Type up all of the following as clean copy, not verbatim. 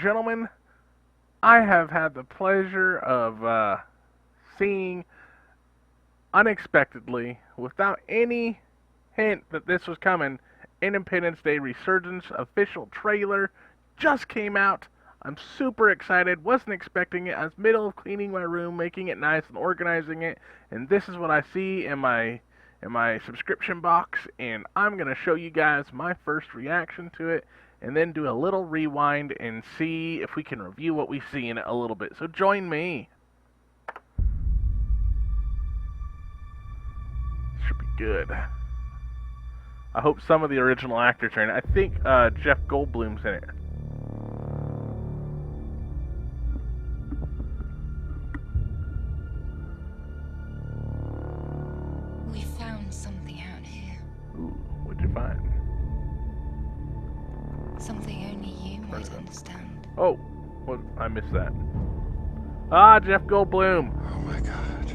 gentlemen, I have had the pleasure of seeing unexpectedly, without any hint that this was coming, Independence Day Resurgence official trailer just came out. I'm super excited, wasn't expecting it. I was middle of cleaning my room, making it nice and organizing it, and this is what I see in my subscription box, and I'm going to show you guys my first reaction to it, and then do a little rewind and see if we can review what we see in it a little bit. So join me. Should be good. I hope some of the original actors are in it. I think Jeff Goldblum's in it. We found something out here. Ooh, what'd you find? Something only you might understand. Oh, what? I missed that. Ah, Jeff Goldblum. Oh my god.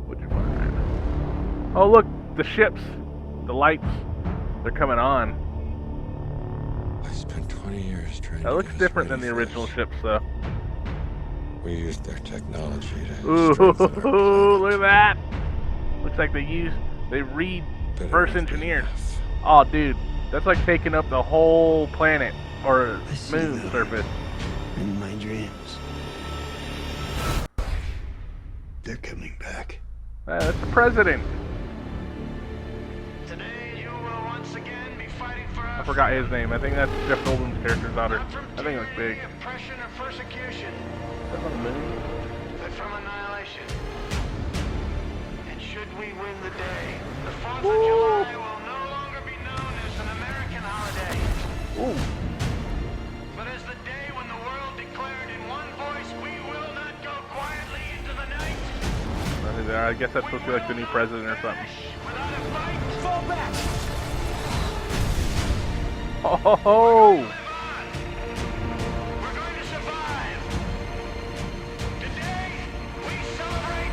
What'd you find? Oh, look, the ships, the lights, they're coming on. I spent 20 years trying That to looks get us different ready than the for original this. ships, though. We used their technology to Ooh, strengthen our planet. look at that. Looks like they read But it first won't be engineered. enough. Oh, dude, that's like taking up the whole planet or I see moon them surface. in my dreams. They're coming back. That's the president. Today you will once again be fighting for our I forgot his freedom. name. I think that's Jeff Goldblum's character's daughter. Not from I think it looks big. tyranny, oppression, or persecution, Is that on the moon? but from annihilation. And should we win the day, the 4th Woo! of July will no longer be known as an American holiday, Ooh. but as the day when the world declared in one voice, we will not go quietly into the night. I guess that's supposed to be like the new president or something. Without a fight, fall back. Oh ho ho! We're going to survive. Today, we celebrate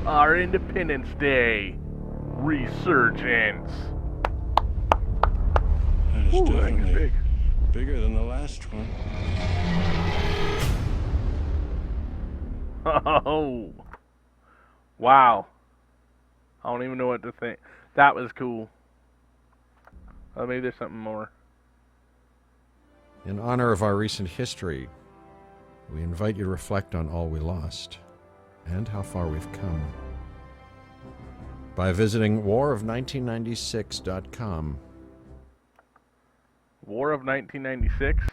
Our Independence Day Resurgence. That is Ooh, that thing's definitely big. bigger than the last one. Oh, wow. I don't even know what to think. That was cool. Maybe there's something more. In honor of our recent history, we invite you to reflect on all we lost and how far we've come by visiting warof1996.com. War of 1996.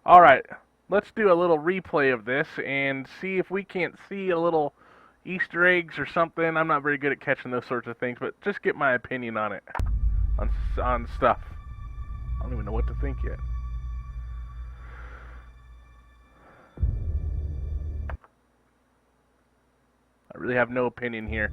All right, let's do a little replay of this and see if we can't see a little Easter eggs or something. I'm not very good at catching those sorts of things, but just get my opinion on it, on stuff. I don't even know what to think yet. I really have no opinion here.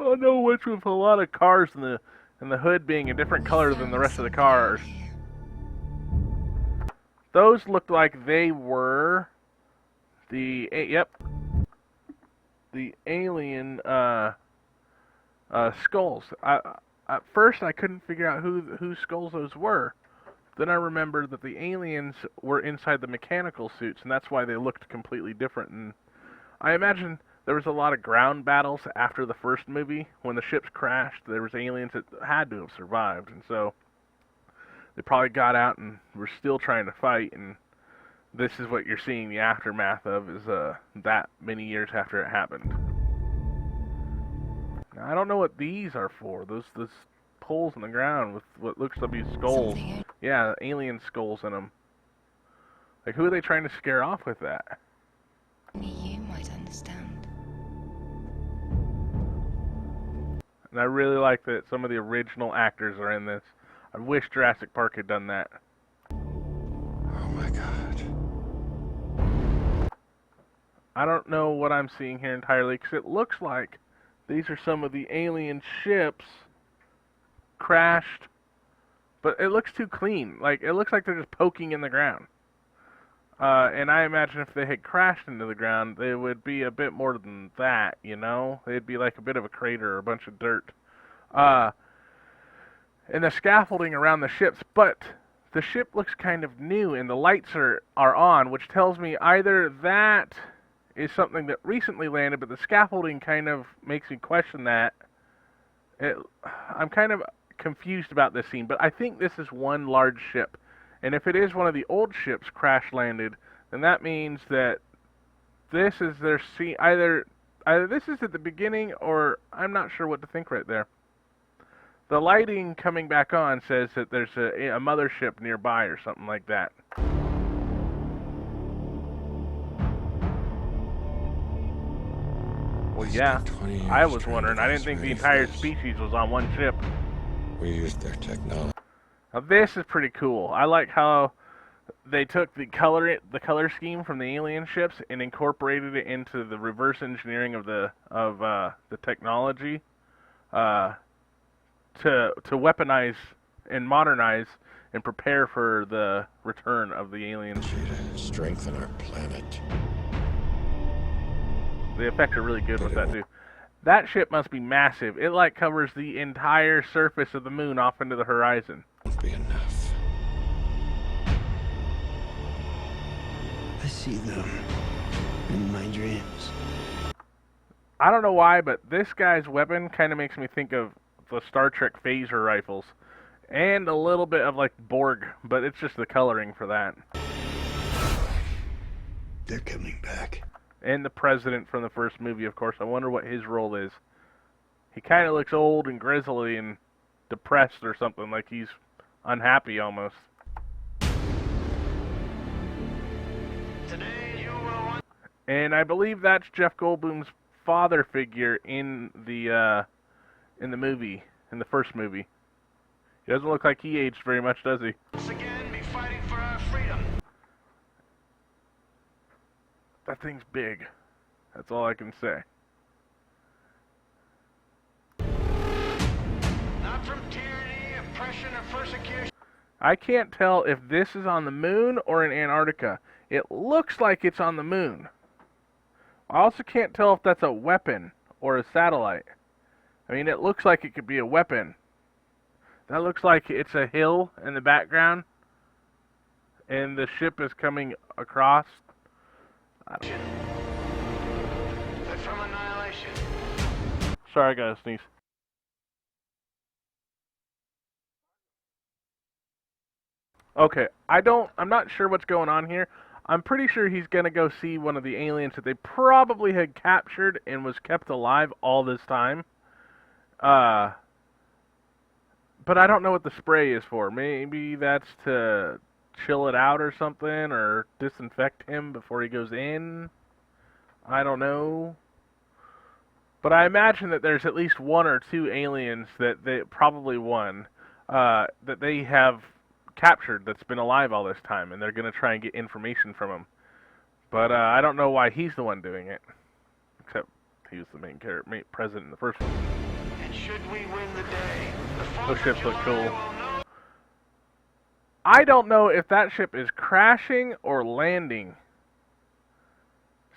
I know which with a lot of cars in the hood being a different color than the rest of the cars. Those looked like they were the the alien skulls. At first I couldn't figure out whose skulls those were. Then I remembered that the aliens were inside the mechanical suits, and that's why they looked completely different. And I imagine there was a lot of ground battles after the first movie. When the ships crashed, there was aliens that had to have survived, and so they probably got out and were still trying to fight, and this is what you're seeing the aftermath of, is that many years after it happened. Now, I don't know what these are for. Those poles in the ground with what looks to be skulls. Something Yeah, alien skulls in them. Like, who are they trying to scare off with that? only you might understand. And I really like that some of the original actors are in this. I wish Jurassic Park had done that. Oh my god. I don't know what I'm seeing here entirely, because it looks like these are some of the alien ships crashed, but it looks too clean. Like, it looks like they're just poking in the ground. And I imagine if they had crashed into the ground, they would be a bit more than that, you know? They'd be like a bit of a crater or a bunch of dirt. And the scaffolding around the ships, but the ship looks kind of new and the lights are on, which tells me either that is something that recently landed, but the scaffolding kind of makes me question that. I'm kind of confused about this scene, but I think this is one large ship. And if it is one of the old ships crash landed, then that means that this is their scene. Either this is at the beginning, or I'm not sure what to think right there. The lighting coming back on says that there's a mothership nearby or something like that. Well, yeah, I was wondering. I didn't think the entire species was on one ship. We used their technology. Now this is pretty cool. I like how they took the color scheme from the alien ships and incorporated it into the reverse engineering of the technology to weaponize and modernize and prepare for the return of the aliens. To strengthen our planet. The effects are really good with that too. That ship must be massive. It like covers the entire surface of the moon off into the horizon. Won't be enough. I see them in my dreams. I don't know why, but this guy's weapon kind of makes me think of the Star Trek phaser rifles. And a little bit of like Borg, but it's just the coloring for that. They're coming back. And the president from the first movie, of course. I wonder what his role is. He kind of looks old and grizzly and depressed or something, like he's unhappy almost. Today you will want And I believe that's Jeff Goldblum's father figure in the movie, in the first movie. He doesn't look like he aged very much, does he? once again be fighting for our freedom. That thing's big. That's all I can say. Not from tyranny, oppression, or persecution. I can't tell if this is on the moon or in Antarctica. It looks like it's on the moon. I also can't tell if that's a weapon or a satellite. I mean, it looks like it could be a weapon. That looks like it's a hill in the background, and the ship is coming across. I don't know. But from annihilation. Sorry, I gotta sneeze. Okay, I'm not sure what's going on here. I'm pretty sure he's gonna go see one of the aliens that they probably had captured and was kept alive all this time. But I don't know what the spray is for. Maybe that's to chill it out or something, or disinfect him before he goes in. I don't know. But I imagine that there's at least one or two aliens that they probably one that they have captured that's been alive all this time, and they're going to try and get information from him. But I don't know why he's the one doing it, except he was the main president in the first one. And should we win the day, the Those 4th ships of look July cool. will know. I don't know if that ship is crashing or landing.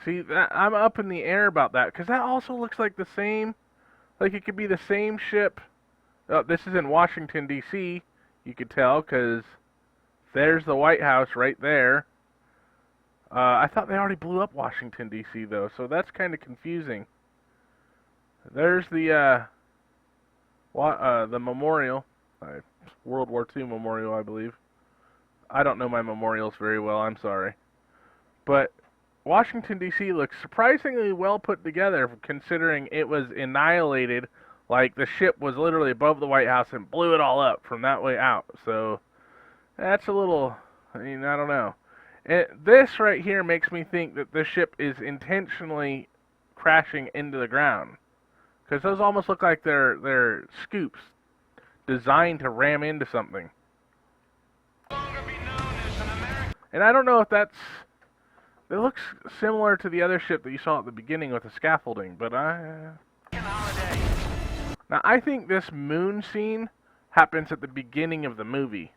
See, I'm up in the air about that, because that also looks like the same, like it could be the same ship. This is in Washington, D.C., you could tell, because there's the White House right there. I thought they already blew up Washington, D.C., though, so that's kind of confusing. There's the memorial, World War II memorial, I believe. I don't know my memorials very well, I'm sorry. But Washington, D.C. looks surprisingly well put together, considering it was annihilated. Like, the ship was literally above the White House and blew it all up from that way out. So, that's a little, I mean, I don't know. This right here makes me think that this ship is intentionally crashing into the ground. Because those almost look like they're scoops designed to ram into something. Longer be known as an American And I don't know if that's... It looks similar to the other ship that you saw at the beginning with the scaffolding, but holiday. Now, I think this moon scene happens at the beginning of the movie.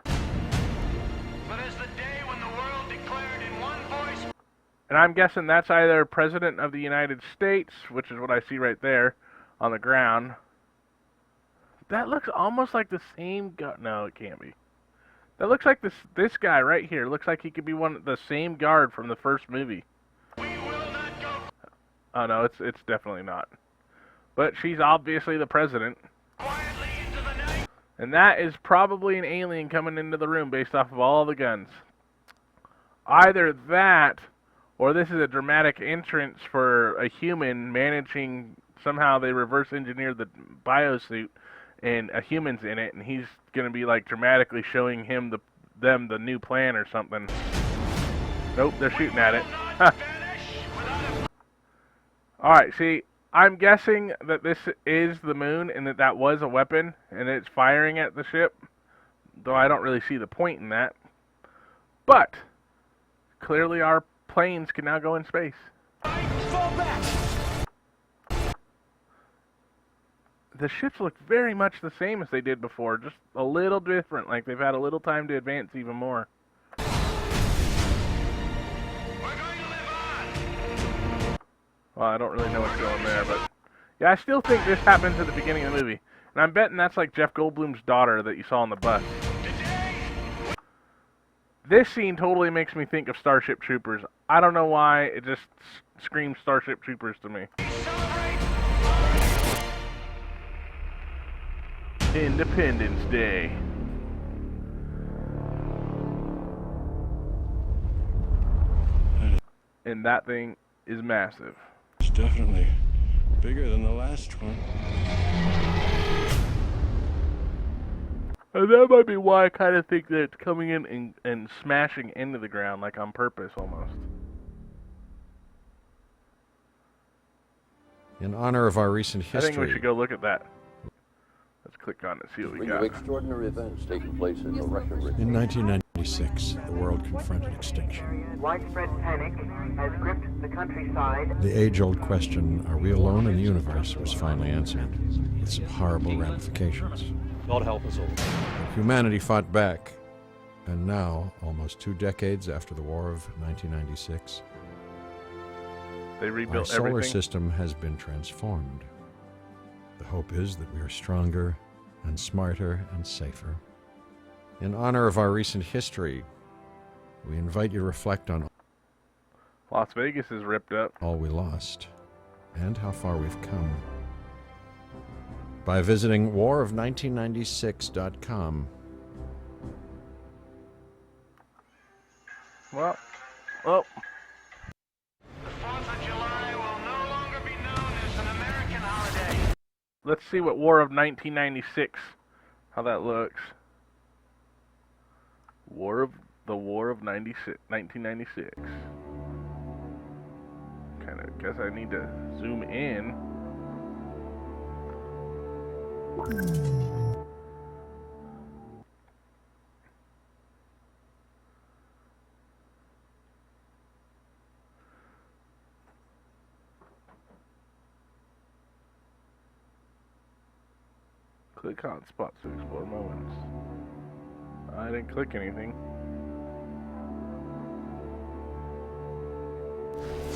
But as the day when the world declared And I'm guessing that's either President of the United States, which is what I see right there on the ground. That looks almost like the same guy. No, it can't be. That looks like this guy right here. Looks like he could be the same guard from the first movie. We will not go Oh no, it's definitely not. But she's obviously the president. quietly into the night. And that is probably an alien coming into the room based off of all the guns. Either that, or this is a dramatic entrance for a human managing, somehow they reverse engineered the biosuit and a human's in it, and he's going to be like dramatically showing them the new plan or something. Nope, they're shooting at it. Not vanish without a Alright, see, I'm guessing that this is the moon and that was a weapon and it's firing at the ship. Though I don't really see the point in that. But, clearly our planes can now go in space. fall back. The ships look very much the same as they did before, just a little different, like they've had a little time to advance even more. We're going to live on. Well, I don't really know what's going there, but yeah, I still think this happens at the beginning of the movie. And I'm betting that's like Jeff Goldblum's daughter that you saw on the bus. Today, This scene totally makes me think of Starship Troopers. I don't know why, it just screams Starship Troopers to me. we celebrate Independence Day. And that thing is massive. It's definitely bigger than the last one. And that might be why I kind of think that it's coming in and smashing into the ground, like on purpose almost. In honor of our recent I think we history, should go look at that. Let's click on it, see what we String of got. extraordinary events taking place in the Russian in 1996, the world confronted extinction. Widespread panic has gripped the countryside. The age-old question, are we alone in the universe, was finally answered, with some horrible ramifications. God help us all. Humanity fought back, and now, almost 2 decades after the War of 1996, They our rebuilt solar everything. system has been transformed. The hope is that we are stronger and smarter and safer. In honor of our recent history, we invite you to reflect on Las Vegas is ripped up. all we lost and how far we've come by visiting warof1996.com. Well, oh, the 4th of July will no longer be known as an American holiday. let's see what War of 1996, how that looks. War of 1996. Kind of guess I need to zoom in. Click on spots to explore moments. I didn't click anything.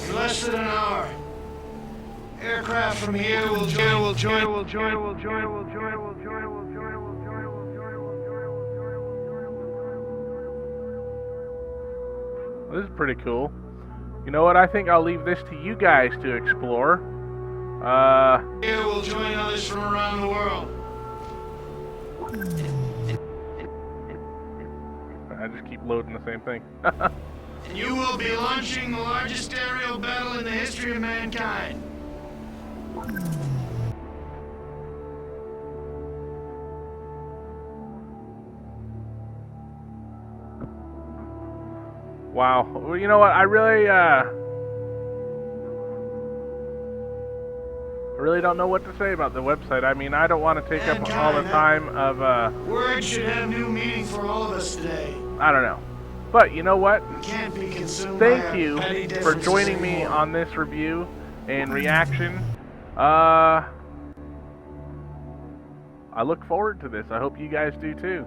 In less than an hour, aircraft from here will join. This is pretty cool. You know what? I think I'll leave this to you guys to explore. Here will join others from around the world. I just keep loading the same thing. And you will be launching the largest aerial battle in the history of mankind. Wow. Well, you know what? I really don't know what to say about the website. I mean, I don't want to take up all the time of, Words should have new meaning for all of us today. I don't know. But you know what? We can't be consumed by Thank our you petty for differences joining me anymore. on this review and reaction. I look forward to this. I hope you guys do too.